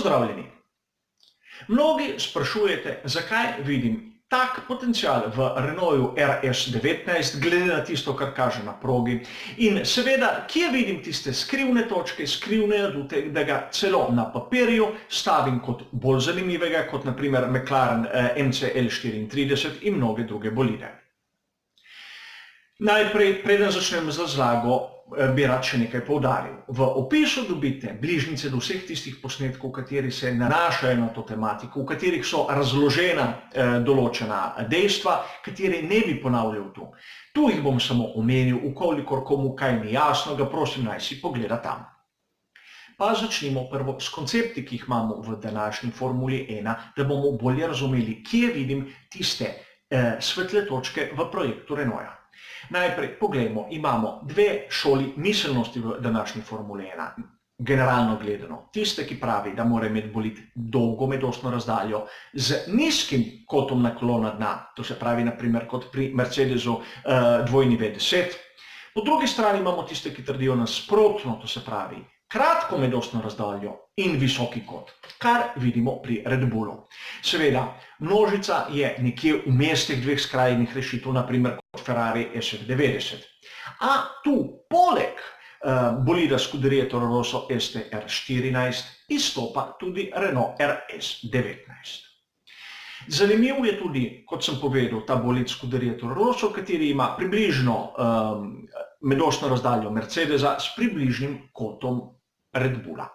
Pozdravljeni! Mnogi sprašujete, zakaj vidim tak potencial v Renaultu RS19, glede na tisto, kar kaže na progi. In seveda, kje vidim tiste skrivne točke, skrivne adute, da ga celo na papirju stavim kot bolj zanimivega, kot naprimer McLaren MCL34 in mnoge druge bolide. Najprej, preden začnem z razlago, bi rad še nekaj poudaril. V opisu dobite bližnjice do vseh tistih posnetkov, kateri se nanašajo na to tematiko, v katerih so razložena določena dejstva, katere ne bi ponavljal tu. Tu jih bom samo omenil, ukolikor komu kaj ni jasno, ga prosim naj si pogleda tam. Pa začnimo prvo s koncepti, ki jih imamo v današnji Formuli 1, da bomo bolje razumeli, kje vidim tiste svetle točke v projektu Renaulta. Najprej poglejmo, imamo dve šoli miselnosti v današnji Formuli 1. Generalno gledano, tiste, ki pravi, da mora imeti bolid dolgo medosno razdaljo z nizkim kotom naklona dna, to se pravi naprimer kot pri Mercedesu V10. Po drugi strani imamo tiste, ki trdijo nasprotno, to se pravi kratko medosno razdaljo in visoki kot, kar vidimo pri Red Bullu. Seveda, množica je nekje vmes teh dveh skrajnih rešitev, naprimer kot Ferrari SF90. A tu poleg bolida Scuderia Toro Rosso STR14 izstopa tudi Renault RS19. Zanimiv je tudi, kot sem povedal, ta bolid Scuderia Toro Rosso, kateri ima približno medosno razdaljo Mercedesa s približnim kotom Red Bulla.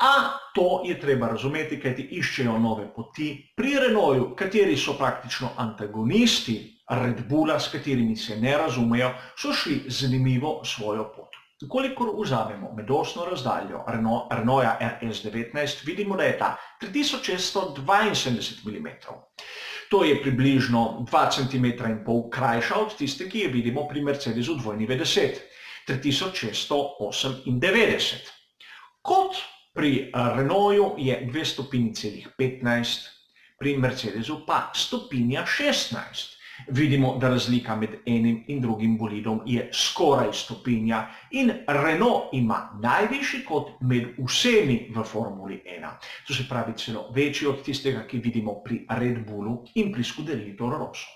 A to je treba razumeti, kajti iščejo nove poti pri Renaultu, kateri so praktično antagonisti Red Bulla, s katerimi se ne razumejo, so šli zanimivo svojo pot. Kolikor vzamemo medosno razdaljo Renaulta RS19, vidimo, da je ta 3672 mm. To je približno 2,5 cm krajša od tiste, ki je vidimo pri Mercedesu V10, 3698. Kot pri Renaultu je 2,15 stopinj, pri Mercedesu pa 1,16. Vidimo, da razlika med enim in drugim bolidom je skoraj stopinja in Renault ima najvišji kot med vsemi v Formuli 1. To se pravi celo večji od tistega, ki vidimo pri Red Bullu in pri Scuderii Toro Rosso.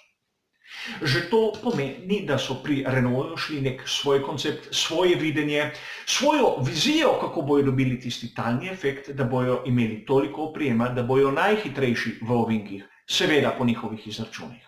Že to pomeni, da so pri Renaultu šli nek svoj koncept, svoje videnje, svojo vizijo, kako bojo dobili tisti talni efekt, da bojo imeli toliko oprijema, da bojo najhitrejši v ovinkih, seveda po njihovih izračunih.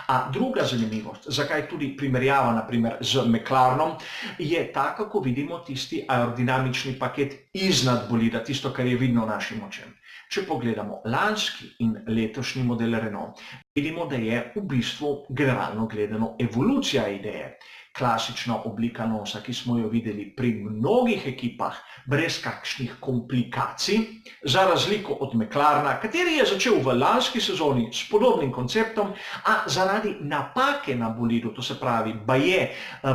A druga zanimivost, zakaj tudi primerjava naprimer z McLarenom, je ta, kako vidimo tisti aerodinamični paket iznad bolida, tisto, kar je vidno našim očem. Če pogledamo lanski in letošnji model Renault, vidimo, da je v bistvu generalno gledano evolucija ideje. Klasična oblika nosa, ki smo jo videli pri mnogih ekipah, brez kakšnih komplikacij, za razliko od McLarena, kateri je začel v lanski sezoni s podobnim konceptom, a zaradi napake na bolidu, to se pravi baje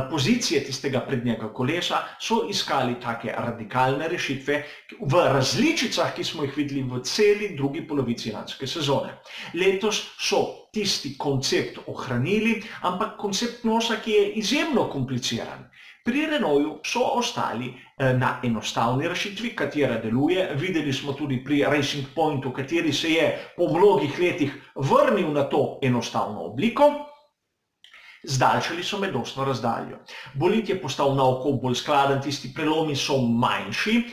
pozicije tistega prednjega kolesa, so iskali take radikalne rešitve v različicah, ki smo jih videli v celi drugi polovici lanske sezone. Letos so tisti koncept ohranili, ampak koncept nosa, ki je izjemno kompliciran. Pri Renaultu so ostali na enostavni rešitvi, katera deluje. Videli smo tudi pri Racing Pointu, kateri se je po mnogih letih vrnil na to enostavno obliko. Zdaljšali so medosno razdaljo. Bolid je postal na oko bolj skladen, tisti prelomi so manjši,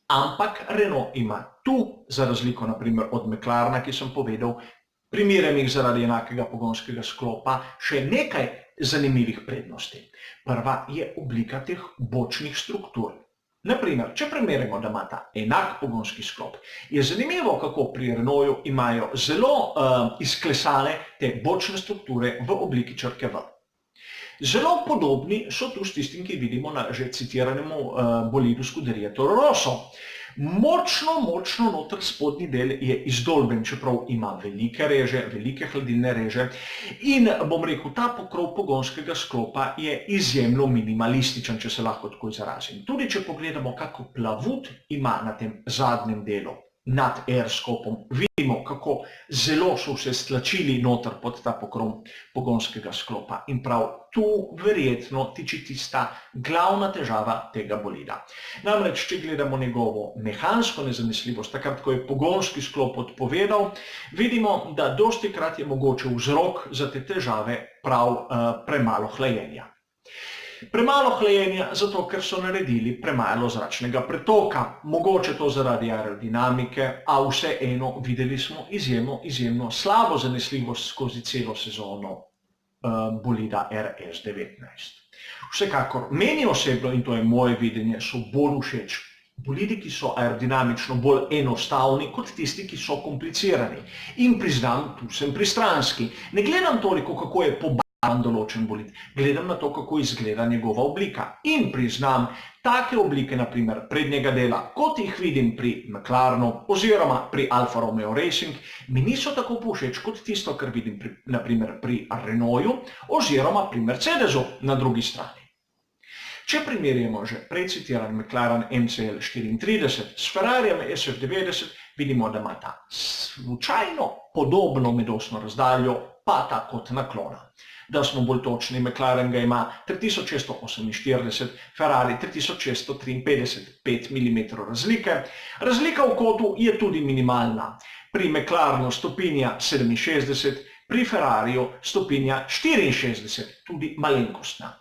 ampak Renault ima tu, za razliko naprimer od McLarena, ki sem povedal, primerjam jih zaradi enakega pogonskega sklopa, še nekaj zanimivih prednosti. Prva je oblika teh bočnih struktur. Naprimer, če primerjamo, da imata enak pogonski sklop, je zanimivo, kako pri Renaultu imajo zelo izklesane te bočne strukture v obliki črke V. Zelo podobni so tu s tistim, ki vidimo na že citiranemu bolidu Scuderia Toro Rosso. Močno noter spodnji del je izdolben, čeprav ima velike reže, velike hladilne reže in bom rekel, ta pokrov pogonskega sklopa je izjemno minimalističen, če se lahko tako izrazim. Tudi če pogledamo, kako plavut ima na tem zadnjem delu nad R-skopom. Vidimo, kako zelo so se stlačili noter pod ta pokrom pogonskega sklopa. In prav tu verjetno tiči tista glavna težava tega bolida. Namreč, če gledamo njegovo mehansko nezanesljivost, takrat, ko je pogonski sklop odpovedal, vidimo, da dostikrat je mogoče vzrok za te težave prav premalo hlajenja. Premalo hlajenja zato, ker so naredili premalo zračnega pretoka. Mogoče to zaradi aerodinamike, a vseeno videli smo izjemno slabo zanesljivost skozi celo sezono bolida RS19. Vsekakor, meni osebno, in to je moje videnje, so bolj všeč bolidi, ki so aerodinamično bolj enostavni, kot tisti, ki so komplicirani. In priznam, tu sem pristranski. Ne gledam toliko, kako je pobarvan določen bolid, gledam na to, kako izgleda njegova oblika. In priznam, take oblike, naprimer prednjega dela, kot jih vidim pri McLarenu oziroma pri Alfa Romeo Racing, mi niso tako povšeč kot tisto, kar vidim naprimer pri Renaultu oziroma pri Mercedesu na drugi strani. Če primerjamo že precitiran McLaren MCL34 s Ferrarijem SF90, vidimo, da ima ta slučajno podobno medosno razdaljo, pa ta kot naklona. Da smo bolj točni, McLaren ga ima 3648, Ferrari 3653, 5 mm razlike. Razlika v kotu je tudi minimalna. Pri McLarenu stopinja 67, pri Ferrariju stopinja 64, tudi malenkostna.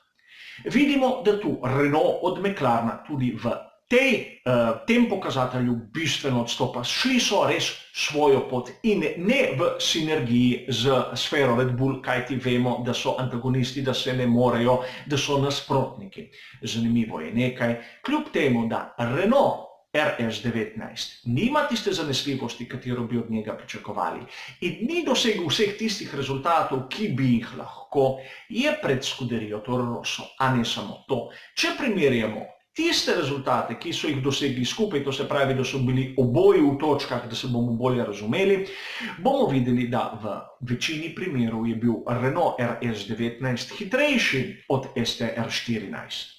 Vidimo, da tu Renault od McLarena tudi v tem pokazatelju bistveno odstopa. Šli so res svojo pot in ne v sinergiji z sfero Red Bull, kajti vemo, da so antagonisti, da se ne morejo, da so nasprotniki. Zanimivo je nekaj, kljub temu, da Renault RS19 nima tiste zanesljivosti, katero bi od njega pričakovali in ni dosegel vseh tistih rezultatov, ki bi jih lahko, je pred skuderijo Toro Rosso. A ne samo to. Če primerjamo tiste rezultate, ki so jih dosegli skupaj, to se pravi, da so bili oboji v točkah, da se bomo bolje razumeli, bomo videli, da v večini primerov je bil Renault RS19 hitrejši od STR14.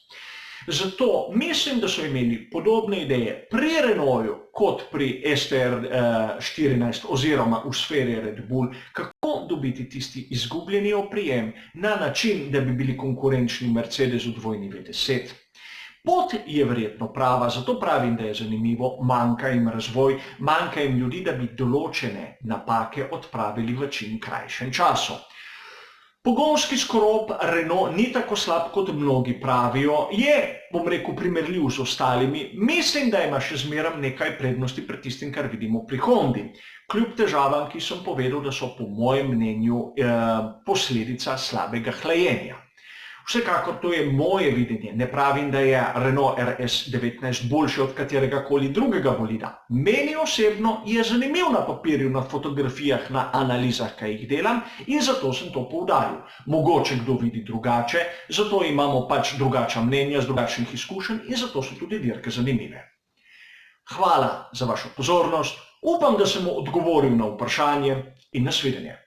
Zato mislim, da so imeli podobne ideje pri Renaultu kot pri STR14 oziroma v sferi Red Bull, kako dobiti tisti izgubljeni oprijem na način, da bi bili konkurenčni Mercedesu dvojni V10. Pot je verjetno prava, zato pravim, da je zanimivo, manjka jim razvoj, manjka jim ljudi, da bi določene napake odpravili v čim krajšem času. Pogonski sklop Renault ni tako slab, kot mnogi pravijo, je, bom rekel, primerljiv z ostalimi. Mislim, da ima še zmeraj nekaj prednosti pred tistim, kar vidimo pri Hondi. Kljub težavam, ki sem povedal, da so po mojem mnenju posledica slabega hlajenja. Vsekakor to je moje videnje, ne pravim, da je Renault RS19 boljši od katerega koli drugega bolida. Meni osebno je zanimiv na papirju, na fotografijah, na analizah, kaj jih delam in zato sem to poudaril. Mogoče kdo vidi drugače, zato imamo pač drugačna mnenja z drugačnih izkušenj in zato so tudi dirke zanimive. Hvala za vašo pozornost, upam, da sem odgovoril na vprašanje in nasvidenje.